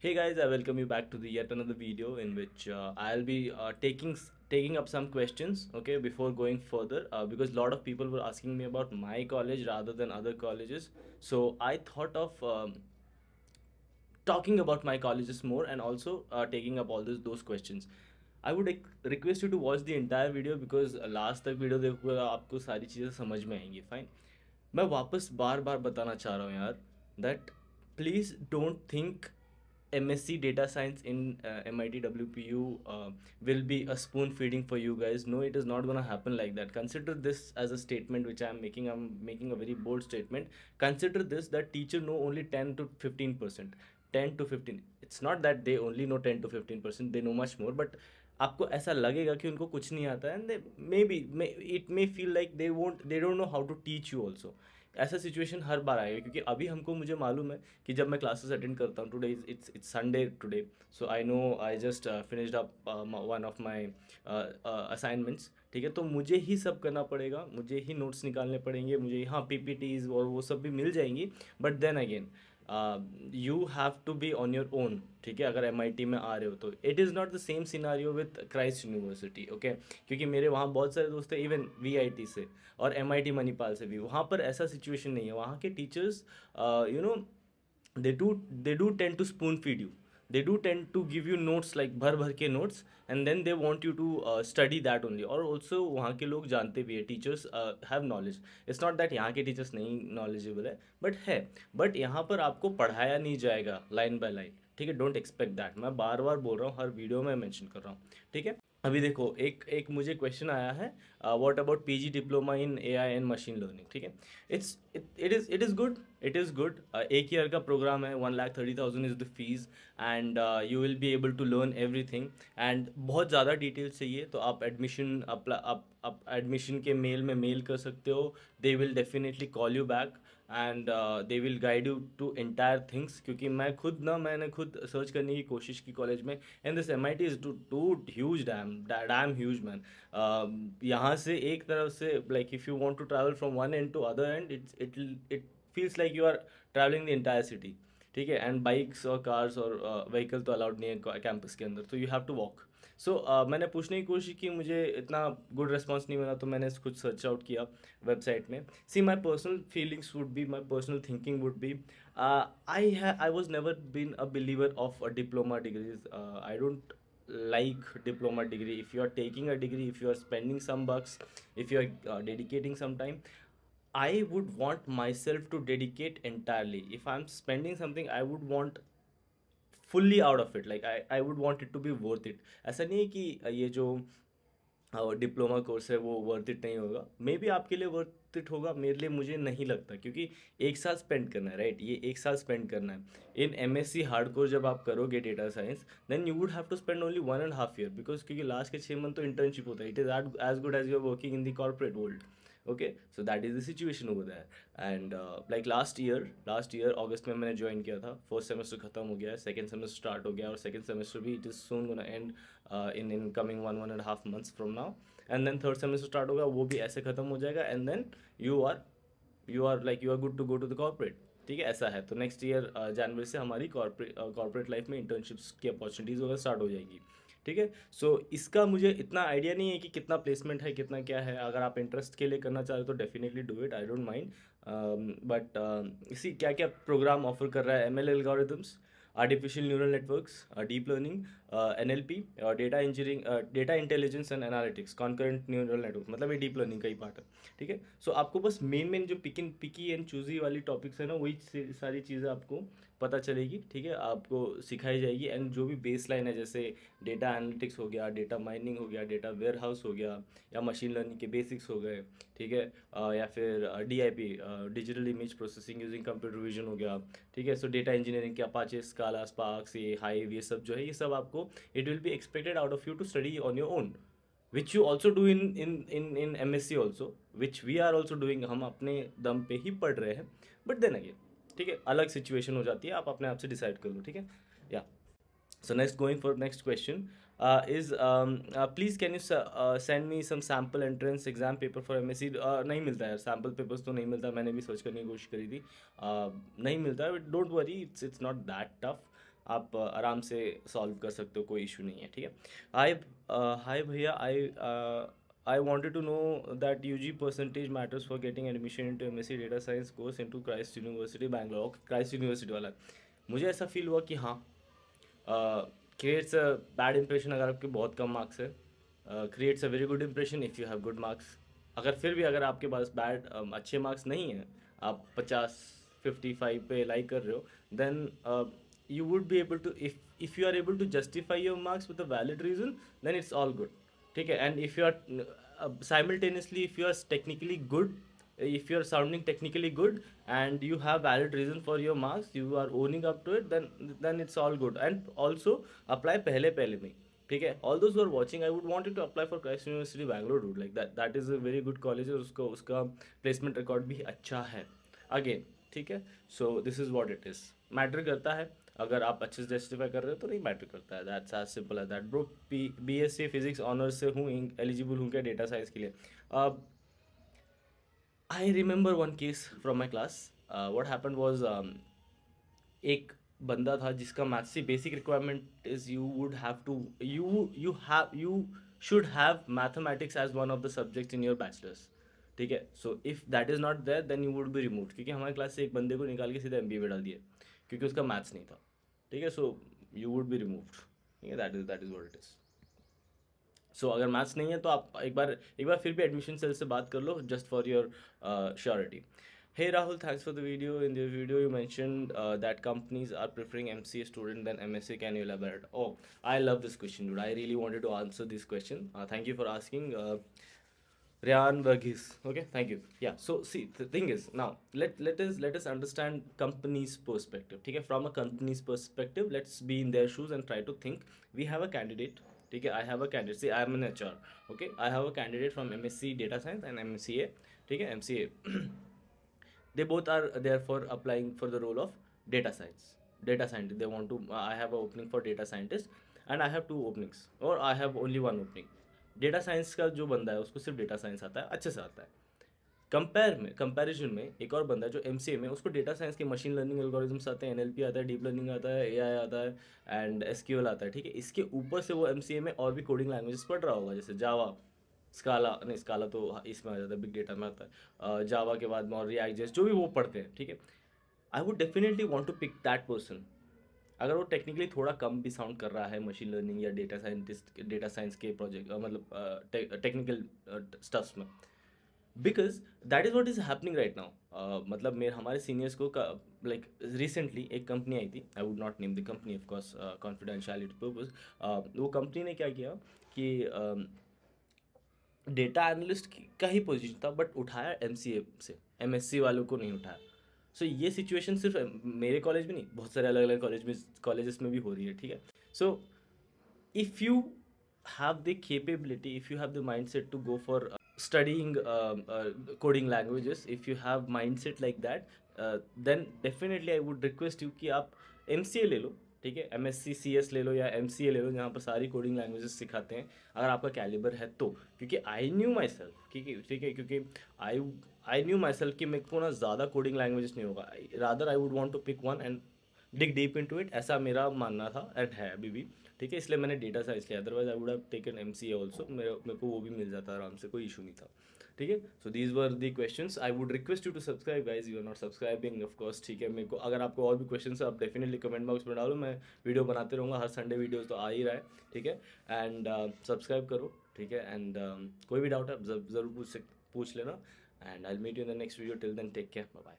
Hey guys, I welcome you back to the yet another video in which I'll be taking up some questions. Okay, before going further, because a lot of people were asking me about my college rather than other colleges, so I thought of talking about my colleges more and also taking up all those questions. I would request you to watch the entire video because last तक video देखोगे आपको सारी चीज़ें समझ में आएंगी. Fine. मैं वापस बार बार बताना चाह रहा हूँ यार that please don't think MSc data science in MIT WPU will be a spoon feeding for you guys. No, it is not going to happen like that. Consider this as a statement which I am making. I'm making a very bold statement. Consider this, that teacher know only 10 to 15%. 10 to 15. It's not that they only know 10 to 15%. They know much more. But आपको ऐसा लगेगा कि उनको कुछ नहीं आता है and maybe it may feel like they don't know how to teach you also. ऐसा सिचुएशन हर बार आएगा क्योंकि अभी हमको मुझे मालूम है कि जब मैं क्लासेस अटेंड करता हूँ. Today it's Sunday today, so I know I just finished up one of my assignments. ठीक है, तो मुझे ही सब करना पड़ेगा, मुझे ही नोट्स निकालने पड़ेंगे, मुझे हाँ PPTs और वो सब भी मिल जाएंगी. But then again you have to be on your own. ठीक है, अगर MIT में आ रहे हो तो it is not the same scenario with Christ University. Okay, क्योंकि मेरे वहाँ बहुत सारे दोस्त हैं इवन VIT से और MIT मणिपाल से भी. वहाँ पर ऐसा सिचुएशन नहीं है. वहाँ के teachers you know they do tend to spoon feed you. They do tend to give you notes like भर भर के notes and then they want you to study that only. और ऑल्सो वहाँ के लोग जानते भी है, teachers have knowledge. It's not that यहाँ के टीचर्स नहीं नॉलेजेबल है, बट है. बट यहाँ पर आपको पढ़ाया नहीं जाएगा लाइन बाय लाइन. ठीक है, डोंट एक्सपेक्ट दैट. मैं बार बार बोल रहा हूँ, हर वीडियो में मेंशन कर रहा हूँ. ठीक है, अभी देखो एक एक मुझे क्वेश्चन आया है, what about PG diploma in AI and machine learning. ठीक है, it is good. It is good. एक ईयर का प्रोग्राम है, 1,30,000 is the fee and you will be able to learn everything. And बहुत ज़्यादा डिटेल्स चाहिए तो आप आप एडमिशन के मेल में मेल कर सकते हो. They will definitely call you back and they will guide you to entire things. क्योंकि मैंने खुद सर्च करने की कोशिश की कॉलेज में and this MIT is too huge, damn huge man. यहाँ से एक तरफ से like if you want to travel from one end to other end it feels like you are travelling the entire city. ठीक है, and bikes और cars और vehicle तो अलाउड नहीं है कैंपस के अंदर, तो you have to walk. So मैंने पूछने की कोशिश की, मुझे इतना गुड रिस्पॉन्स नहीं मिला तो मैंने कुछ सर्च आउट किया वेबसाइट में. See my personal feelings would be, my personal thinking would be, I was never been a believer of a diploma degrees. I don't like diploma degree. If you are taking a degree, if you are spending some bucks, if you are dedicating some time, I would want myself to dedicate entirely. If I'm spending something, I would want fully out of it. Like I would want it to be worth it. ऐसा नहीं है कि ये जो diploma course है वो worth it नहीं होगा. मे बी आपके लिए वर्थ इट होगा, मेरे लिए मुझे नहीं लगता. क्योंकि एक साल स्पेंड करना है, राइट? ये एक साल स्पेंड करना है. इन MSc हार्डकोर जब आप करोगे data science, then you would have to spend only 1.5 year. Because क्योंकि लास्ट के 6 मंथ तो इंटर्नशिप होता है. It is as good as you are working in the corporate world. Okay, so that is the situation over there. And like last year August में मैंने join किया था. First semester खत्म हो गया है, सेकेंड सेमेस्टर स्टार्ट हो गया और सेकेंड सेमेस्टर भी it is soon gonna and in coming 1.5 months from now. And then third semester start होगा, वो भी ऐसे खत्म हो जाएगा and then you are good to go to the corporate. ठीक है, ऐसा है. तो नेक्स्ट ईयर जनवरी से हमारी कॉर्पोरेट लाइफ में इंटर्नशिप्स की अपॉर्चुनिटीज़ वगैरह स्टार्ट हो जाएगी. ठीक है, सो इसका मुझे इतना आइडिया नहीं है कि कितना प्लेसमेंट है, कितना क्या है. अगर आप इंटरेस्ट के लिए करना चाह रहे हो तो definitely do it, I don't mind. But इसी क्या क्या प्रोग्राम ऑफर कर रहा है: ML algorithms, artificial neural networks, deep learning, NLP, data engineering, data intelligence and analytics, concurrent neural network. मतलब ये डीप लर्निंग का ही पार्ट है. ठीक है, सो आपको बस मेन जो पिकी एंड चूजी वाली टॉपिक्स है ना, वही सारी चीज़ें आपको पता चलेगी. ठीक है, आपको सिखाई जाएगी. एंड जो भी बेस लाइन है, जैसे डेटा एनालिटिक्स हो गया, डेटा माइनिंग हो गया, डेटा वेयर हाउस हो गया, या मशीन लर्निंग के बेसिक्स हो गए. ठीक है, या फिर DIP, digital image processing using computer vision हो गया. ठीक है, सो डेटा इंजीनियरिंग के अपाचे, स्काला, स्पार्क्स, ये हाइव, ये सब जो है, ये सब आपको it will be expected out of you to study on your own, which you also do in MSc also, which we are also doing. हम अपने दम पे ही पढ़ रहे हैं. बट देन अगेन, ठीक है, अलग सिचुएशन हो जाती है, आप अपने आप से डिसाइड कर लो. ठीक है, या so next, going for next question, is please can you send me some sample entrance exam paper for MSc. नहीं मिलता यार, sample papers तो नहीं मिलता. मैंने भी सर्च करने की कोशिश करी थी, नहीं मिलता. Don't worry, it's not that tough. आप आराम से सॉल्व कर सकते हो, कोई इशू नहीं है, ठीक है। हाय भैया, आई wanted to know that UG percentage matters for getting admission into MSc Data Science course into Christ University Bangalore। Christ University वाला मुझे ऐसा फील हुआ कि हाँ, क्रिएट्स अ बैड इंप्रेशन अगर आपके बहुत कम मार्क्स है, creates a very good impression if you have good marks. अगर फिर भी अगर आपके पास अच्छे मार्क्स नहीं हैं, आप 50-55 पे लाइक कर रहे हो, then you would be able to, if you are able to justify your marks with a valid reason, then it's all good, ठीक है। And if you are simultaneously, if you are technically good, if you are sounding technically good and you have valid reason for your marks, you are owning up to it, then it's all good। and also apply पहले पहले में, ठीक है। all those who are watching, I would want you to apply for Christ University Bangalore, dude, like that is a very good college, और उसका placement record भी अच्छा है अगेन, ठीक है। So this is what it is. Matter करता है, अगर आप अच्छे से जस्टिफाई कर रहे हो तो नहीं मैटर करता है, that's as simple as that bro. BSc physics honours से हूँ, एलिजिबल हूँ क्या डेटा साइंस के लिए? I remember one case from my class. What happened was, एक बंदा था जिसका मैथ्स से basic requirement is you would have to you should have mathematics as one of the subjects in your bachelors, ठीक है। So if that is not there then you would be removed, क्योंकि हमारे class से एक बंदे को निकाल के सीधा MBA में डाल दिया क्योंकि उसका मैथ्स नहीं था, ठीक है। So you would be removed, ठीक है। That is what it is. So अगर मैथ्स नहीं है तो आप एक बार फिर भी एडमिशन सेल से बात कर लो, just for your surety. Hey Rahul, thanks for the video. In the video, you mentioned that companies are preferring MCA student than MSc. Can you elaborate? Oh, I love this question, dude. I really wanted to answer this question. Thank you for asking. Ryan Verghese. Okay, thank you. Yeah. So see, the thing is, now let us understand company's perspective. Okay, from a company's perspective, let's be in their shoes and try to think. We have a candidate. Okay, I have a candidate. See, I am an HR. Okay, I have a candidate from MSc Data Science and MCA. Okay, MCA. They both are there for applying for the role of data scientist. They want to, I have an opening for data scientist and I have two openings, or I have only one opening। Data science का जो बंदा है उसको सिर्फ data science आता है, अच्छे से आता है। कंपैरिजन में एक और बंदा है जो MCA में, उसको डेटा साइंस के मशीन लर्निंग एल्गोरिथम्स आते हैं, NLP आता है, डीप लर्निंग आता है, AI आता है एंड SQL आता है, ठीक है। इसके ऊपर से वो MCA में और भी कोडिंग लैंग्वेजेस पढ़ रहा होगा, जैसे जावा, स्काला, नहीं स्काला तो इसमें आ जाता है, बिग डेटा में आता है, जावा के बाद में और रिएक्ट जेएस जो भी वो पढ़ते हैं, ठीक है। I would definitely want to pick that person, अगर वो टेक्निकली थोड़ा कम भी साउंड कर रहा है मशीन लर्निंग या डेटा साइंस के प्रोजेक्ट, मतलब टेक्निकल स्टफ्स में, because that is what is happening right now. मतलब मेरे हमारे सीनियर्स को लाइक रिसेंटली एक कंपनी आई थी, I would not name the company of course confidentiality purpose. वो कंपनी ने क्या किया कि डेटा एनालिस्ट का ही पोजीशन था, बट उठाया MCA से, MSc वालों को नहीं उठाया। सो ये सिचुएशन सिर्फ मेरे कॉलेज में नहीं, बहुत सारे अलग अलग कॉलेजेस में भी हो रही है, ठीक है। So if you have the capability, if you have the mindset to go for studying coding languages, if you have mindset like that, then definitely I would request you कि आप MCA ले लो, ठीक है। MSc CS ले लो या MCA ले लो, जहाँ पर सारी कोडिंग लैंग्वेजेस सिखाते हैं, अगर आपका कैलिबर है तो। क्योंकि आई न्यू माई सेल्फ, ठीक है, क्योंकि आई न्यू माई सेल्फ कि मेरे को ना ज़्यादा कोडिंग लैंग्वेजेस नहीं होगा, rather I would want to pick one and dig deep into it, ऐसा मेरा मानना था एंड है अभी भी, ठीक है। इसलिए मैंने डेटा साइंस लिया, otherwise I would have taken MCA also, मेरे को वो भी मिल जाता आराम से, कोई इशू नहीं था, ठीक है। So these were the questions. I would request you to subscribe guys, you are not subscribing of course, ठीक है। मेरे को अगर आपको और भी क्वेश्चन है आप डेफिनेटली कमेंट बॉक्स में डालो, मैं वीडियो बनाते रहूँगा, हर संडे वीडियोज़ तो आ ही रहा है, ठीक है। एंड सब्सक्राइब करो, ठीक है। एंड कोई भी डाउट है ज़रूर पूछ लेना, and I will meet you in the next video. Till then take care, bye bye.